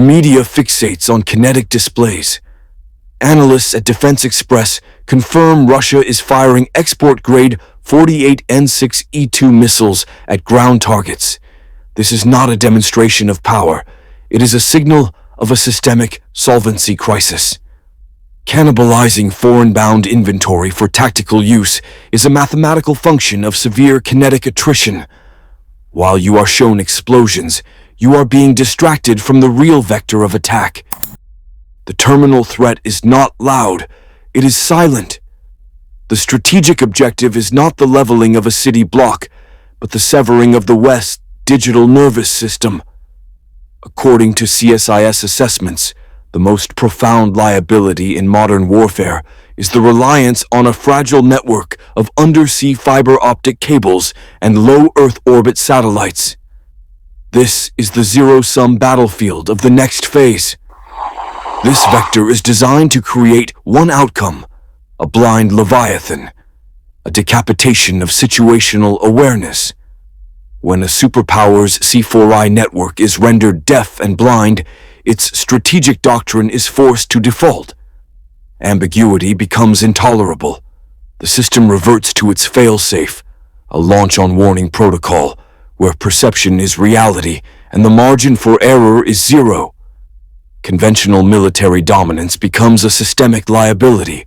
media fixates on kinetic displays. Analysts at Defense Express confirm Russia is firing export-grade 48 N6E2 missiles at ground targets. This is not a demonstration of power. It is a signal of a systemic solvency crisis. Cannibalizing foreign-bound inventory for tactical use is a mathematical function of severe kinetic attrition. While you are shown explosions, you are being distracted from the real vector of attack. The terminal threat is not loud, it is silent. The strategic objective is not the leveling of a city block, but the severing of the West's digital nervous system. According to CSIS assessments, the most profound liability in modern warfare is the reliance on a fragile network of undersea fiber optic cables and low Earth orbit satellites. This is the zero-sum battlefield of the next phase. This vector is designed to create one outcome, a blind leviathan, a decapitation of situational awareness. When a superpower's C4I network is rendered deaf and blind, its strategic doctrine is forced to default. Ambiguity becomes intolerable. The system reverts to its fail-safe, a launch-on-warning protocol, where perception is reality and the margin for error is zero. Conventional military dominance becomes a systemic liability.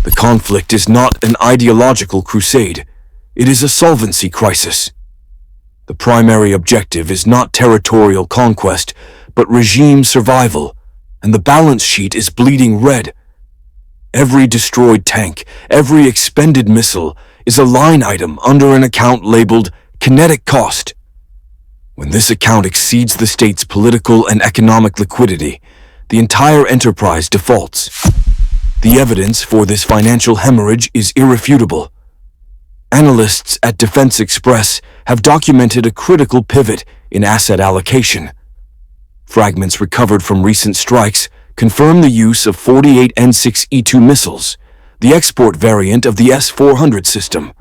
The conflict is not an ideological crusade. It is a solvency crisis. The primary objective is not territorial conquest, but regime survival, and the balance sheet is bleeding red. Every destroyed tank, every expended missile, is a line item under an account labeled kinetic cost. When this account exceeds the state's political and economic liquidity, the entire enterprise defaults. The evidence for this financial hemorrhage is irrefutable. Analysts at Defense Express have documented a critical pivot in asset allocation. Fragments recovered from recent strikes confirm the use of 48 N6E2 missiles, the export variant of the S-400 system.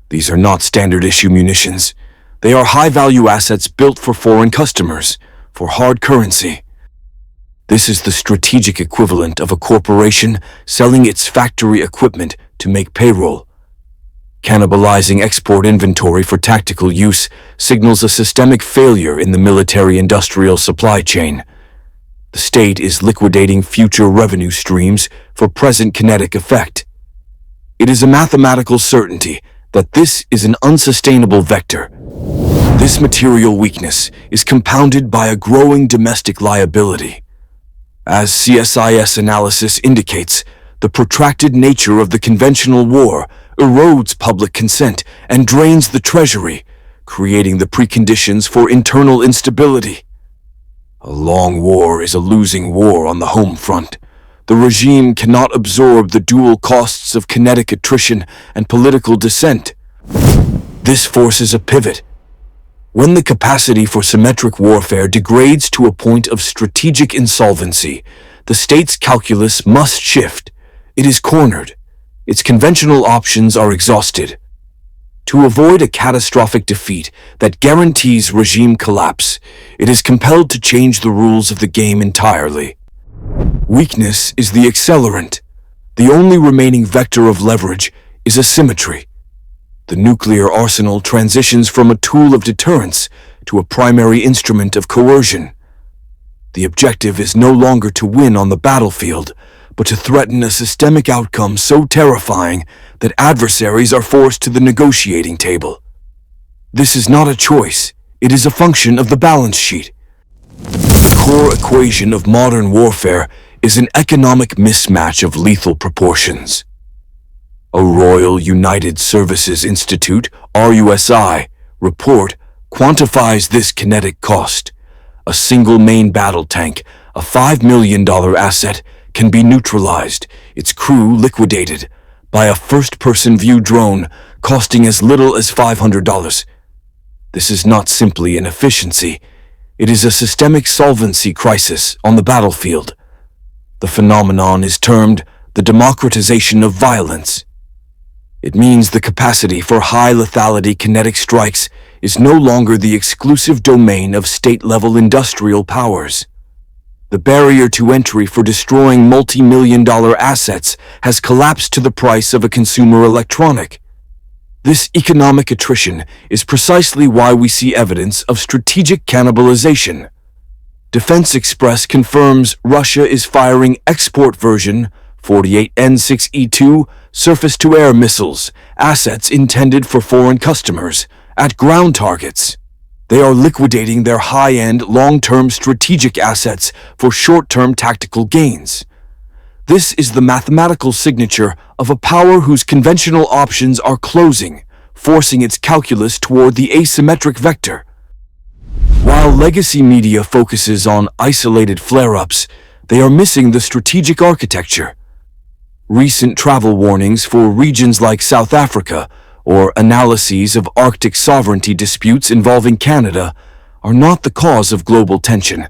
These are not standard-issue munitions. They are high-value assets built for foreign customers, for hard currency. This is the strategic equivalent of a corporation selling its factory equipment to make payroll. Cannibalizing export inventory for tactical use signals a systemic failure in the military-industrial supply chain. The state is liquidating future revenue streams for present kinetic effect. It is a mathematical certainty that this is an unsustainable vector. This material weakness is compounded by a growing domestic liability. As CSIS analysis indicates, the protracted nature of the conventional war erodes public consent and drains the treasury, creating the preconditions for internal instability. A long war is a losing war on the home front. The regime cannot absorb the dual costs of kinetic attrition and political dissent. This forces a pivot. When the capacity for symmetric warfare degrades to a point of strategic insolvency, the state's calculus must shift. It is cornered. Its conventional options are exhausted. To avoid a catastrophic defeat that guarantees regime collapse, it is compelled to change the rules of the game entirely. Weakness is the accelerant. The only remaining vector of leverage is asymmetry. The nuclear arsenal transitions from a tool of deterrence to a primary instrument of coercion. The objective is no longer to win on the battlefield, but to threaten a systemic outcome so terrifying that adversaries are forced to the negotiating table. This is not a choice, it is a function of the balance sheet. The core equation of modern warfare is an economic mismatch of lethal proportions. A Royal United Services Institute, RUSI, report quantifies this kinetic cost. A single main battle tank, a $5 million asset, can be neutralized, its crew liquidated, by a first-person view drone costing as little as $500. This is not simply an efficiency. It is a systemic solvency crisis on the battlefield. The phenomenon is termed the democratization of violence. It means the capacity for high lethality kinetic strikes is no longer the exclusive domain of state-level industrial powers. The barrier to entry for destroying multi-million-dollar assets has collapsed to the price of a consumer electronic. This economic attrition is precisely why we see evidence of strategic cannibalization. Defense Express confirms Russia is firing export version 48N6E2 surface-to-air missiles, assets intended for foreign customers, at ground targets. They are liquidating their high-end, long-term strategic assets for short-term tactical gains. This is the mathematical signature of a power whose conventional options are closing, forcing its calculus toward the asymmetric vector. While legacy media focuses on isolated flare-ups, they are missing the strategic architecture. Recent travel warnings for regions like South Africa or analyses of Arctic sovereignty disputes involving Canada are not the cause of global tension.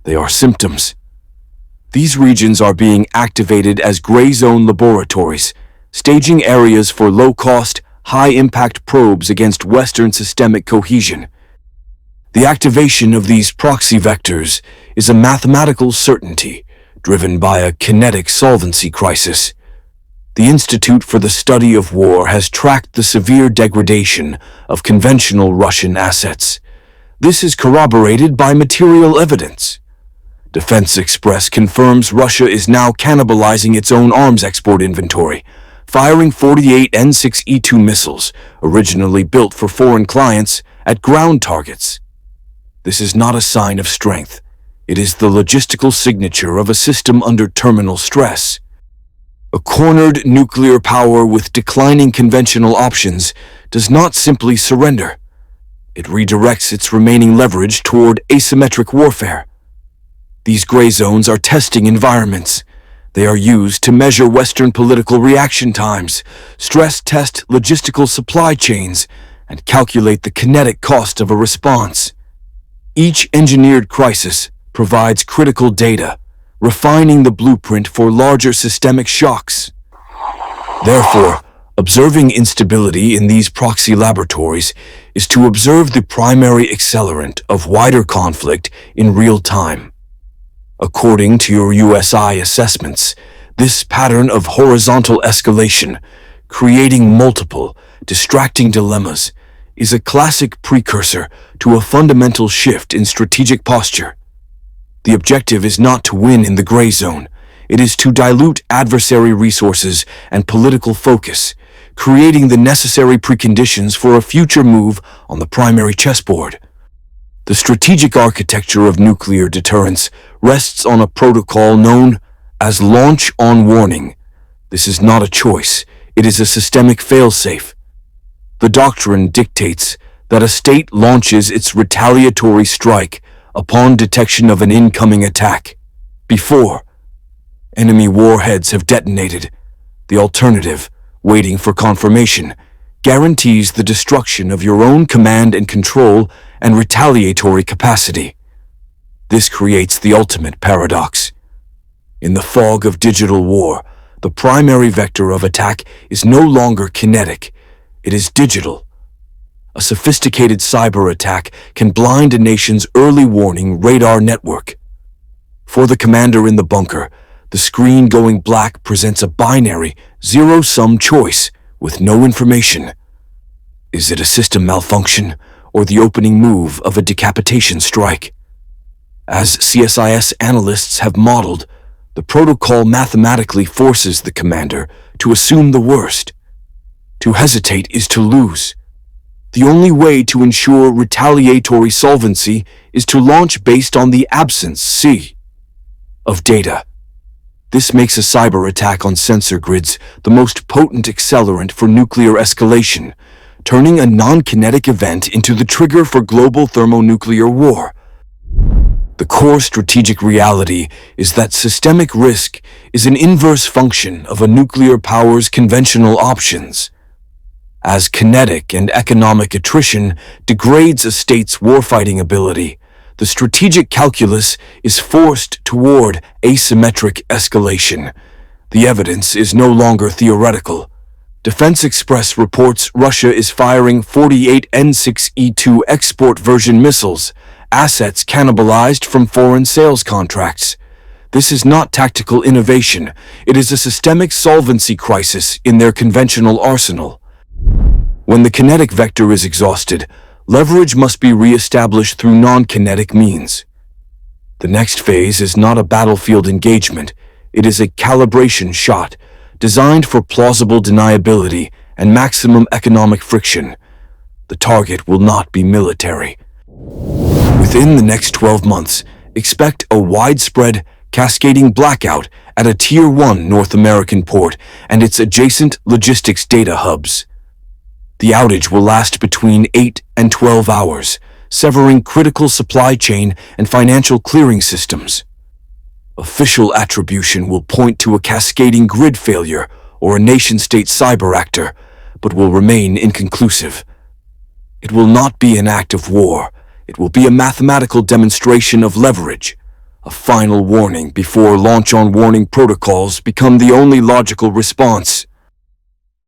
They are symptoms. These regions are being activated as gray zone laboratories, staging areas for low-cost, high-impact probes against Western systemic cohesion. The activation of these proxy vectors is a mathematical certainty driven by a kinetic solvency crisis. The Institute for the Study of War has tracked the severe degradation of conventional Russian assets. This is corroborated by material evidence. Defense Express confirms Russia is now cannibalizing its own arms export inventory, firing 48 N6E2 missiles, originally built for foreign clients, at ground targets. This is not a sign of strength. It is the logistical signature of a system under terminal stress. A cornered nuclear power with declining conventional options does not simply surrender. It redirects its remaining leverage toward asymmetric warfare. These gray zones are testing environments. They are used to measure Western political reaction times, stress-test logistical supply chains, and calculate the kinetic cost of a response. Each engineered crisis provides critical data, refining the blueprint for larger systemic shocks. Therefore, observing instability in these proxy laboratories is to observe the primary accelerant of wider conflict in real time. According to your USI assessments, this pattern of horizontal escalation, creating multiple, distracting dilemmas, is a classic precursor to a fundamental shift in strategic posture. The objective is not to win in the gray zone. It is to dilute adversary resources and political focus, creating the necessary preconditions for a future move on the primary chessboard. The strategic architecture of nuclear deterrence rests on a protocol known as launch on warning. This is not a choice. It is a systemic failsafe. The doctrine dictates that a state launches its retaliatory strike upon detection of an incoming attack, before enemy warheads have detonated. The alternative, waiting for confirmation, guarantees the destruction of your own command and control and retaliatory capacity. This creates the ultimate paradox. In the fog of digital war, the primary vector of attack is no longer kinetic. It is digital. A sophisticated cyber attack can blind a nation's early warning radar network. For the commander in the bunker, the screen going black presents a binary, zero-sum choice with no information. Is it a system malfunction or the opening move of a decapitation strike? As CSIS analysts have modeled, the protocol mathematically forces the commander to assume the worst. To hesitate is to lose. The only way to ensure retaliatory solvency is to launch based on the absence of data. This makes a cyber attack on sensor grids the most potent accelerant for nuclear escalation, turning a non-kinetic event into the trigger for global thermonuclear war. The core strategic reality is that systemic risk is an inverse function of a nuclear power's conventional options. As kinetic and economic attrition degrades a state's warfighting ability, the strategic calculus is forced toward asymmetric escalation. The evidence is no longer theoretical. Defense Express reports Russia is firing 48 N6E2 export version missiles, assets cannibalized from foreign sales contracts. This is not tactical innovation, it is a systemic solvency crisis in their conventional arsenal. When the kinetic vector is exhausted, leverage must be re-established through non-kinetic means. The next phase is not a battlefield engagement, it is a calibration shot, designed for plausible deniability and maximum economic friction. The target will not be military. Within the next 12 months, expect a widespread, cascading blackout at a Tier 1 North American port and its adjacent logistics data hubs. The outage will last between 8 and 12 hours, severing critical supply chain and financial clearing systems. Official attribution will point to a cascading grid failure or a nation-state cyber actor, but will remain inconclusive. It will not be an act of war. It will be a mathematical demonstration of leverage, a final warning before launch-on warning protocols become the only logical response.